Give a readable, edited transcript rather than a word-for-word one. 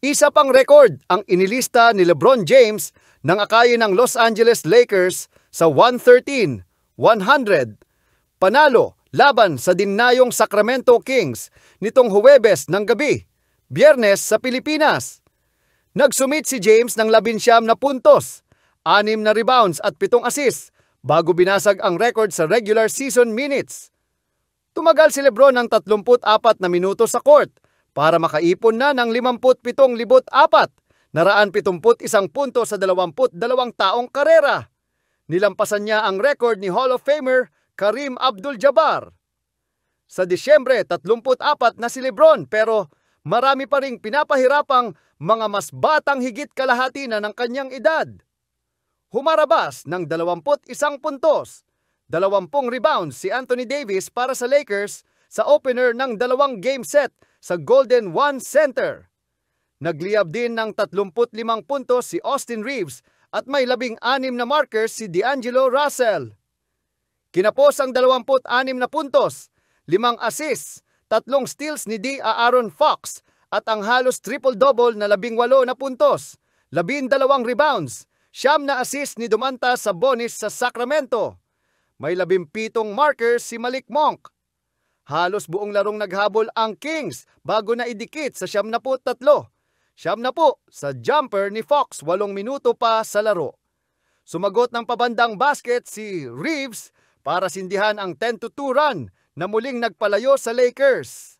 Isa pang record ang inilista ni LeBron James ng akayin ng Los Angeles Lakers sa 113-100 panalo laban sa dinayong Sacramento Kings nitong Huwebes ng gabi, Biyernes sa Pilipinas. Nagsumit si James ng 19 na puntos, 6 na rebounds at 7 assists bago binasag ang record sa regular season minutes. Tumagal si LeBron ng 34 na minuto sa court para makaipon na ng 57,400 na 71 punto sa 22 taong karera. Nilampasan niya ang record ni Hall of Famer Kareem Abdul-Jabbar. Sa Disyembre, 34 na si LeBron pero marami pa ring pinapahirapang mga mas batang higit kalahati na ng kanyang edad. Humarabas ng 21 puntos, 20 rebounds si Anthony Davis para sa Lakers sa opener ng 2 game set sa Golden One Center. Nagliyab din ng 35 puntos si Austin Reeves at may 16 na markers si D'Angelo Russell. Kinapos ang 26 na puntos, 5 assists, 3 steals ni Aaron Fox at ang halos triple-double na 18 na puntos, 12 rebounds, 9 na assist ni Domantas Sabonis sa Sacramento. May 17 markers si Malik Monk. Halos buong larong naghabol ang Kings bago na idikit sa 73. 70 sa jumper ni Fox 8 minuto pa sa laro. Sumagot ng pabandang basket si Reeves para sindihan ang 10-2 run na muling nagpalayo sa Lakers.